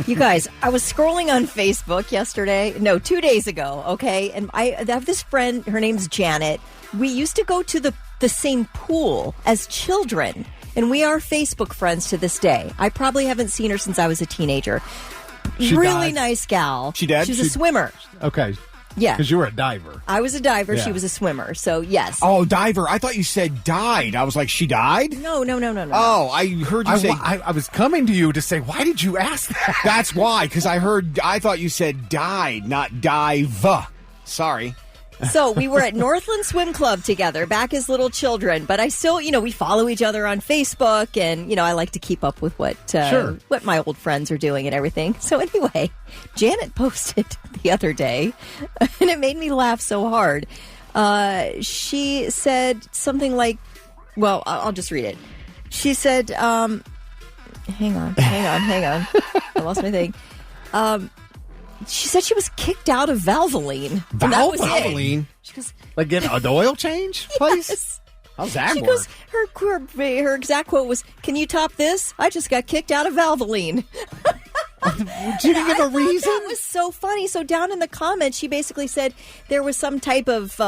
You guys, I was scrolling on Facebook yesterday. No, 2 days ago, okay? And I have this friend, her name's Janet. We used to go to the same pool as children, and we are Facebook friends to this day. I probably haven't seen her since I was a teenager. Really nice gal. She dead? She's a swimmer. Okay. Yeah. Because you were a diver. I was a diver. Yeah. She was a swimmer. So, yes. Oh, diver. I thought you said died. I was like, she died? No. Oh, I heard you say... I was coming to you to say, why did you ask that? That's why, because I thought you said died, not dive. Sorry. So we were at Northland Swim Club together back as little children, but I still, we follow each other on Facebook, and, I like to keep up with what my old friends are doing and everything. So anyway, Janet posted the other day, and it made me laugh so hard. She said something like, well, I'll just read it. She said, hang on. I lost my thing. She said she was kicked out of Valvoline. Valvoline? She goes, like getting an oil change place? Yes. How's that She work? goes, her exact quote was, "Can you top this? I just got kicked out of Valvoline." Did you give a reason? That was so funny. So down in the comments, she basically said there was some type of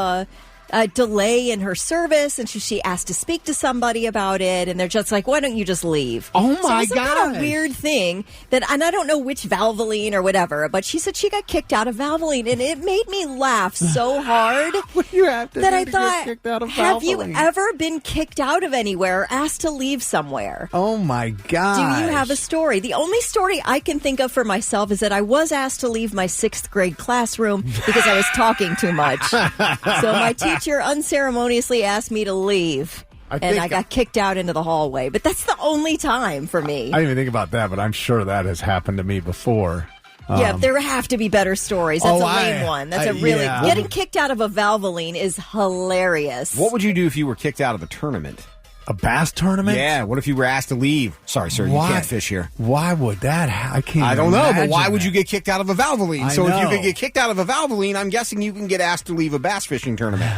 delay in her service, and she asked to speak to somebody about it, and they're just like, why don't you just leave? Oh my God. God. Kind of weird thing that, and I don't know which Valvoline or whatever, but she said she got kicked out of Valvoline, and it made me laugh so hard What do you have to that do I to thought, get kicked out of have you Valvoline? ever been kicked out of anywhere or asked to leave somewhere? Oh my God. Do you have a story? The only story I can think of for myself is that I was asked to leave my 6th grade classroom because I was talking too much. So my teacher unceremoniously asked me to leave, and I got kicked out into the hallway. But that's the only time for me. I didn't even think about that, but I'm sure that has happened to me before. Yeah, there have to be better stories. That's a lame one. That's a really... yeah. Getting kicked out of a Valvoline is hilarious. What would you do if you were kicked out of a tournament? A bass tournament? Yeah, what if you were asked to leave? Sorry, sir, Why? you can't fish here. Why would that I can't I don't know, but why would that. you get kicked out of a Valvoline? I So if you know. could get kicked out of a Valvoline, I'm guessing you can get asked to leave a bass fishing tournament.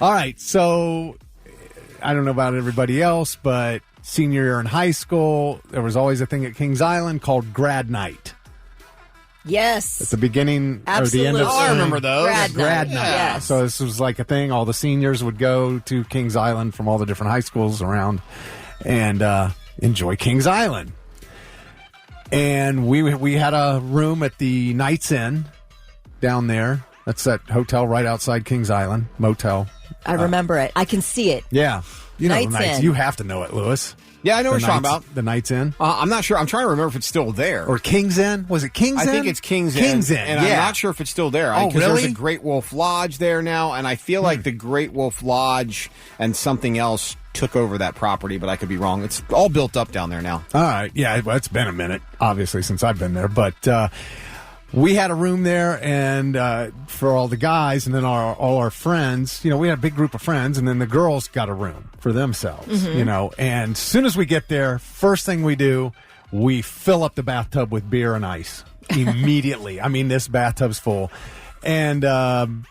All right, so I don't know about everybody else, but senior year in high school, there was always a thing at Kings Island called grad night. Yes. At the beginning Absolutely. or the end of Oh, I remember those. Grad night. night. Yes. So this was like a thing. All the seniors would go to Kings Island from all the different high schools around and enjoy Kings Island. And we had a room at the Knights Inn down there. That's that hotel right outside Kings Island, motel. I remember it. I can see it. Yeah. You know Knights the Knights. Inn. You have to know it, Lewis. Yeah, I know what you're talking about. The Knights Inn. I'm not sure. I'm trying to remember if it's still there. Or Kings Inn? Was it Kings Inn? I think it's Kings Inn. Kings Inn, And yeah. I'm not sure if it's still there. Oh, Because there's really? a Great Wolf Lodge there now, and I feel like the Great Wolf Lodge and something else took over that property, but I could be wrong. It's all built up down there now. All right. Yeah, well, it's been a minute, obviously, since I've been there. But we had a room there and for all the guys and then all our friends. We had a big group of friends, and then the girls got a room for themselves, And as soon as we get there, first thing we do, we fill up the bathtub with beer and ice immediately. I mean, this bathtub's full. And then,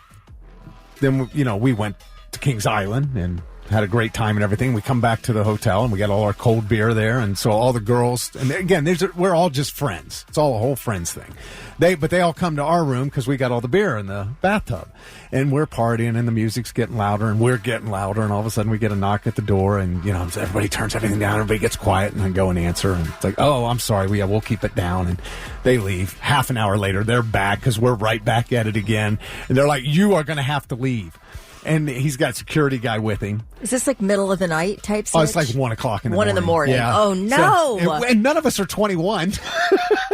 we went to Kings Island and had a great time and everything. We come back to the hotel and we got all our cold beer there, and so all the girls, and again, we're all just friends. It's all a whole friends thing. But they all come to our room because we got all the beer in the bathtub, and we're partying, and the music's getting louder, and we're getting louder, and all of a sudden we get a knock at the door, and everybody turns everything down, everybody gets quiet, and I go and answer, and it's like, oh, I'm sorry, we'll keep it down, and they leave. Half an hour later, they're back because we're right back at it again, and they're like, you are going to have to leave. And he's got a security guy with him. Is this like middle of the night type Oh, it's switch? like 1 o'clock in the 1 morning. in the morning. Yeah. Oh, no. So, and none of us are 21.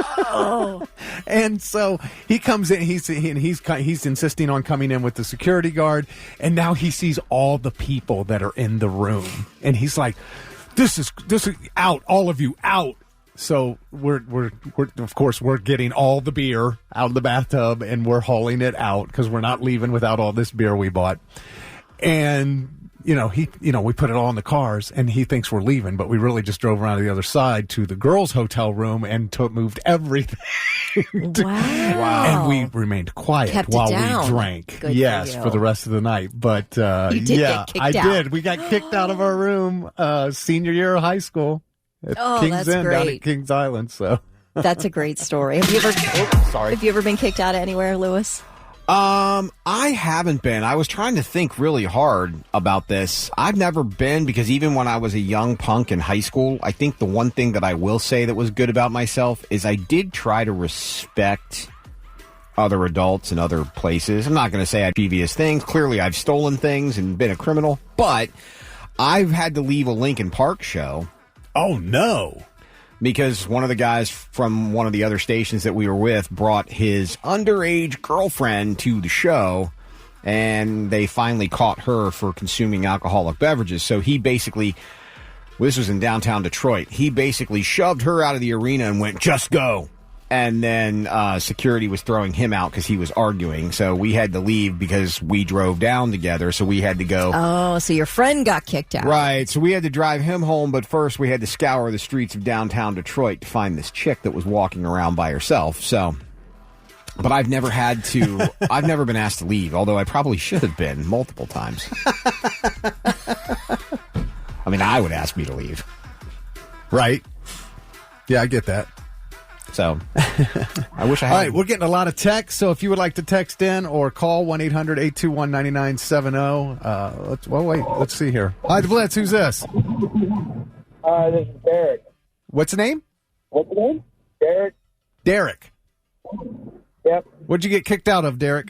Oh. And so he comes in, he's insisting on coming in with the security guard, and now he sees all the people that are in the room. And he's like, this is out, all of you out. So we're of course we're getting all the beer out of the bathtub and we're hauling it out because we're not leaving without all this beer we bought. And we put it all in the cars, and he thinks we're leaving, but we really just drove around to the other side to the girls' hotel room and moved everything. Wow. And we remained quiet Kept it while down. we drank. Good yes, for you. for the rest of the night. But You did get kicked I out. did. We got kicked out of our room senior year of high school. at King's that's End down great. at Kings Island. So That's a great story. Have you ever been kicked out anywhere, Lewis? I haven't been. I was trying to think really hard about this. I've never been because even when I was a young punk in high school, I think the one thing that I will say that was good about myself is I did try to respect other adults in other places. I'm not going to say I had previous things. Clearly, I've stolen things and been a criminal, but I've had to leave a Lincoln Park show. Oh, no. Because one of the guys from one of the other stations that we were with brought his underage girlfriend to the show, and they finally caught her for consuming alcoholic beverages. So he basically, this was in downtown Detroit, he basically shoved her out of the arena and went, "Just go." And then security was throwing him out because he was arguing. So we had to leave because we drove down together. So we had to go. Oh, so your friend got kicked out. Right. So we had to drive him home. But first we had to scour the streets of downtown Detroit to find this chick that was walking around by herself. So, but I've never had to, I've never been asked to leave, although I probably should have been multiple times. I mean, I would ask me to leave. Right. Yeah, I get that. So, I wish I had. All right, we're getting a lot of text, so if you would like to text in or call 1-800-821-9970. Let's see here. Hi, the Blitz, who's this? This is Derek. What's the name? What's the name? Derek. Derek. Yep. What'd you get kicked out of, Derek?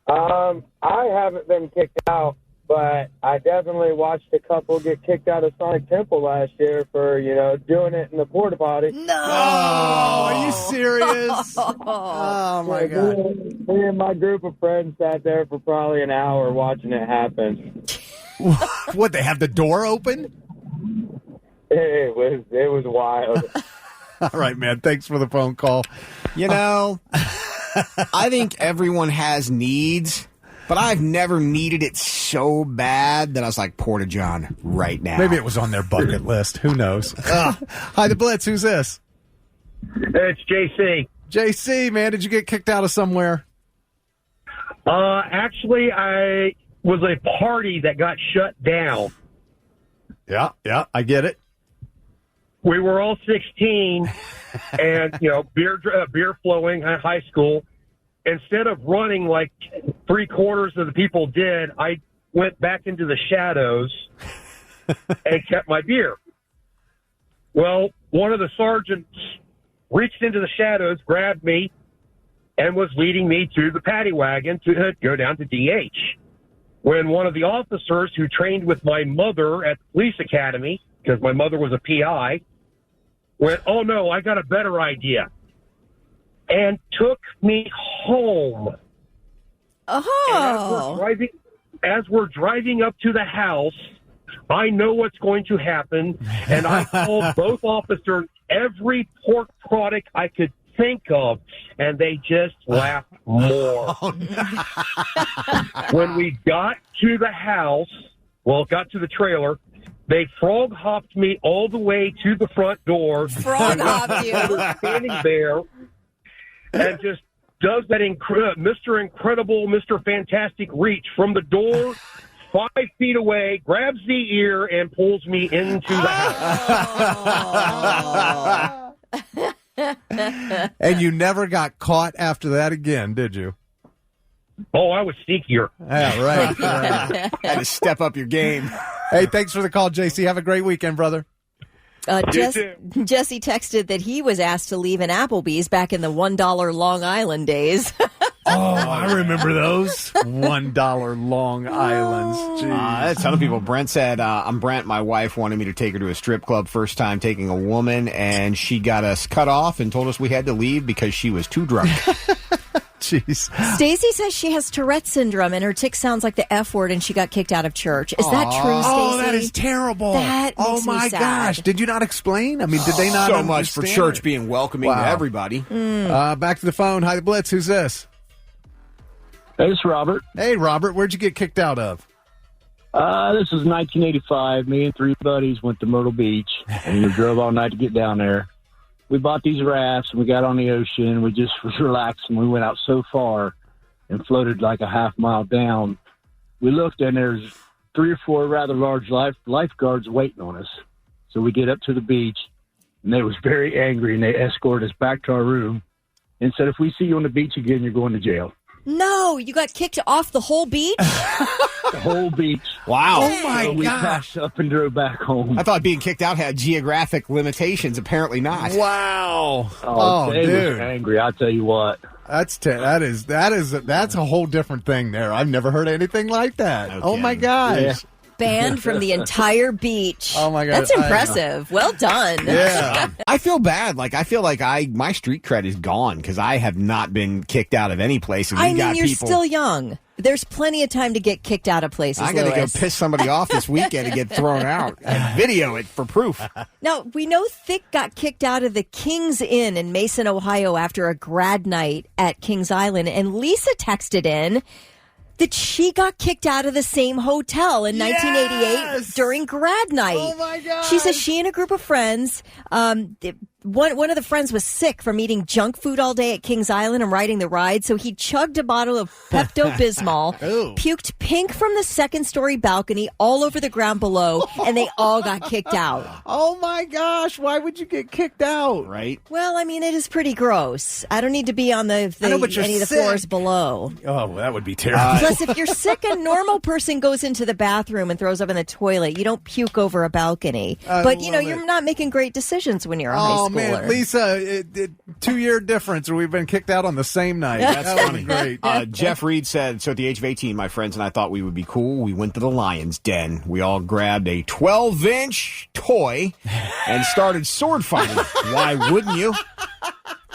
I haven't been kicked out, but I definitely watched a couple get kicked out of Sonic Temple last year for, doing it in the porta potty. No! Oh, are you serious? Oh, my God. Me and my group of friends sat there for probably an hour watching it happen. What, they have the door open? It was wild. All right, man. Thanks for the phone call. I think everyone has needs, but I've never needed it so bad that I was like, Porta John right now. Maybe it was on their bucket list. Who knows? Hi, the Blitz. Who's this? It's JC. JC, man. Did you get kicked out of somewhere? Actually, I was a party that got shut down. Yeah, I get it. We were all 16 and, beer flowing at high school. Instead of running like 3/4 of the people did, I went back into the shadows and kept my beer. Well, one of the sergeants reached into the shadows, grabbed me, and was leading me to the paddy wagon to go down to DH. When one of the officers who trained with my mother at the police academy, because my mother was a PI, went, "Oh, no, I got a better idea," and took me home. Oh. As we're driving up to the house, I know what's going to happen, and I called both officers every pork product I could think of, and they just laughed more. Oh, no. When we got to the house, got to the trailer, they frog hopped me all the way to the front door. Frog hopped you. Standing there and just does that Mr. Incredible, Mr. Fantastic reach from the door 5 feet away, grabs the ear, and pulls me into the house. And you never got caught after that again, did you? Oh, I was sneakier. Yeah, right. Had to step up your game. Hey, thanks for the call, JC. Have a great weekend, brother. Jesse texted that he was asked to leave an Applebee's back in the $1 Long Island days. Oh, I remember those $1 Long Islands. A ton of people. Brent said, I'm Brent. My wife wanted me to take her to a strip club, first time taking a woman, and she got us cut off and told us we had to leave because she was too drunk. Jeez. Stacy says she has Tourette syndrome and her tick sounds like the F word and she got kicked out of church. Is that true, Stacy? Oh, that is terrible. That makes me my sad. gosh. Did you not explain? I mean, did they not So much for understand church it? being welcoming to everybody. Back to the phone. Hi, the Blitz. Who's this? Hey, this is Robert. Hey, Robert. Where'd you get kicked out of? This was 1985. Me and 3 buddies went to Myrtle Beach, and we drove all night to get down there. We bought these rafts, and we got on the ocean. We just was relaxing. We went out so far and floated like a half mile down. We looked, and there's 3 or 4 rather large lifeguards waiting on us. So we get up to the beach, and they was very angry, and they escorted us back to our room and said, if we see you on the beach again, you're going to jail. No, you got kicked off the whole beach? The whole beach. Wow. Oh, my So we packed up and drove back home. I thought being kicked out had geographic limitations. Apparently not. Wow. They dude. were angry, I'll tell you what. That's a whole different thing there. I've never heard anything like that. No Oh, my kidding. gosh. Yeah. Banned from the entire beach. Oh, my God. That's impressive. Well done. Yeah. I feel bad. Like, I feel like my street cred is gone because I have not been kicked out of any place. And I got mean, you're people, still young. There's plenty of time to get kicked out of places. I got to go Louis. piss somebody off this weekend and get thrown out and video it for proof. Now, we know Thick got kicked out of the King's Inn in Mason, Ohio after a grad night at Kings Island. And Lisa texted in that she got kicked out of the same hotel in 1988 during grad night. Oh, my God. She says she and a group of friends, one of the friends was sick from eating junk food all day at Kings Island and riding the ride, so he chugged a bottle of Pepto-Bismol, puked pink from the second-story balcony all over the ground below, and they all got kicked out. Oh, my gosh. Why would you get kicked out? Right? Well, I mean, it is pretty gross. I don't need to be on I know, but you're any of the sick. floors below. Oh, well, that would be terrible. Plus, if you're sick, a normal person goes into the bathroom and throws up in the toilet. You don't puke over a balcony. But, you know, love you're it. not making great decisions when you're a high schooler. Oh, man. Lisa, 2-year difference, or we've been kicked out on the same night. That's funny. Great. Jeff Reed said, so at the age of 18, my friends and I thought we would be cool. We went to the Lion's Den. We all grabbed a 12-inch toy and started sword fighting. Why wouldn't you?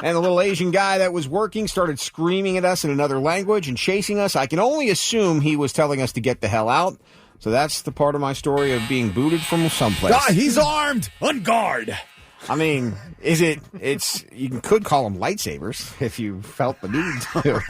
And the little Asian guy that was working started screaming at us in another language and chasing us. I can only assume he was telling us to get the hell out. So that's the part of my story of being booted from someplace. He's armed. On guard. I mean, you could call them lightsabers if you felt the need to.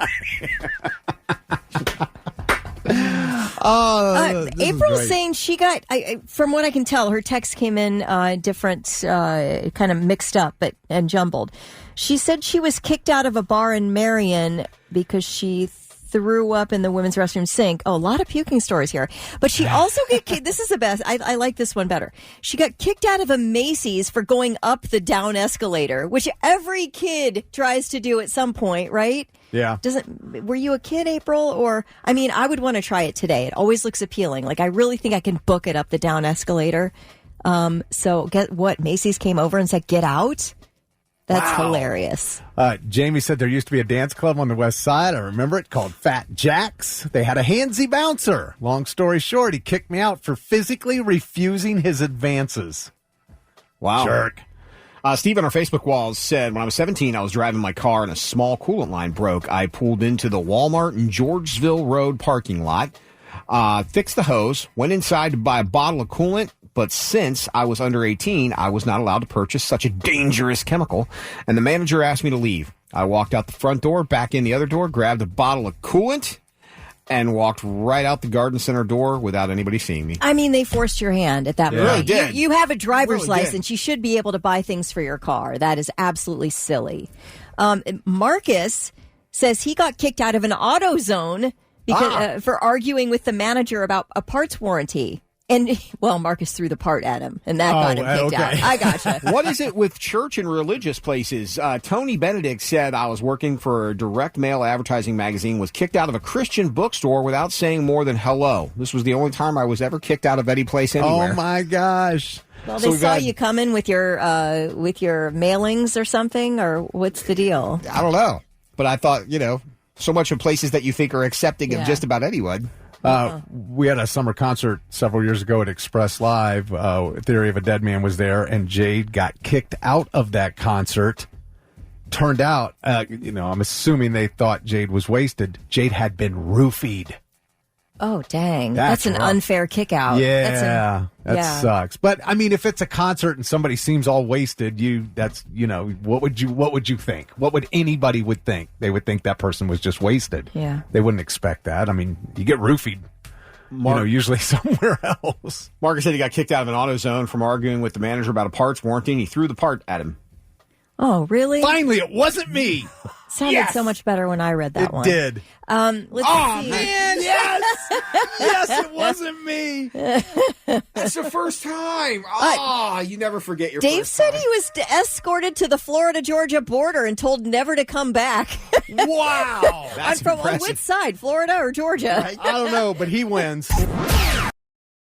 April's saying she got, from what I can tell, her text came in different, kind of mixed up and jumbled. She said she was kicked out of a bar in Marion because she threw up in the women's restroom sink. Oh, a lot of puking stories here. But she also got kicked. This is the best. I like this one better. She got kicked out of a Macy's for going up the down escalator, which every kid tries to do at some point, right? Yeah. Were you a kid, April? Or, I mean, I would want to try it today. It always looks appealing. Like, I really think I can book it up the down escalator. So, get what? Macy's came over and said, get out? That's hilarious. Jamie said there used to be a dance club on the west side. I remember it, called Fat Jack's. They had a handsy bouncer. Long story short, he kicked me out for physically refusing his advances. Wow. Jerk. Steve on our Facebook walls said, when I was 17, I was driving my car and a small coolant line broke. I pulled into the Walmart in Georgesville Road parking lot, fixed the hose, went inside to buy a bottle of coolant. But since I was under 18, I was not allowed to purchase such a dangerous chemical, and the manager asked me to leave. I walked out the front door, back in the other door, grabbed a bottle of coolant, and walked right out the garden center door without anybody seeing me. I mean, they forced your hand at that point. Really did. You have a driver's Really license. You should be able to buy things for your car. That is absolutely silly. Marcus says he got kicked out of an AutoZone because, for arguing with the manager about a parts warranty. And, well, Marcus threw the part at him, and that got him kicked out. I gotcha. What is it with church and religious places? Tony Benedict said, I was working for a direct mail advertising magazine, was kicked out of a Christian bookstore without saying more than hello. This was the only time I was ever kicked out of any place anywhere. Oh, my gosh. Well, they saw you coming with your mailings or something, or what's the deal? I don't know. But I thought, so much of places that you think are accepting of just about anyone. We had a summer concert several years ago at Express Live. Theory of a Dead Man was there, and Jade got kicked out of that concert. Turned out, I'm assuming they thought Jade was wasted. Jade had been roofied. Oh, dang. That's an rough. unfair kick out. Yeah, that sucks. But, I mean, if it's a concert and somebody seems all wasted, what would you think? What would anybody would think? They would think that person was just wasted. Yeah. They wouldn't expect that. I mean, you get roofied, usually somewhere else. Marcus said he got kicked out of an AutoZone from arguing with the manager about a parts warranty, and he threw the part at him. Oh, really? Finally, it wasn't me. Sounded so much better when I read that one. It did. Let's see. Man, yes! Yes, it wasn't me. That's the first time. You never forget your Dave first said time. he was escorted to the Florida-Georgia border and told never to come back. Wow. I'm from on which side, Florida or Georgia? I don't know, but he wins.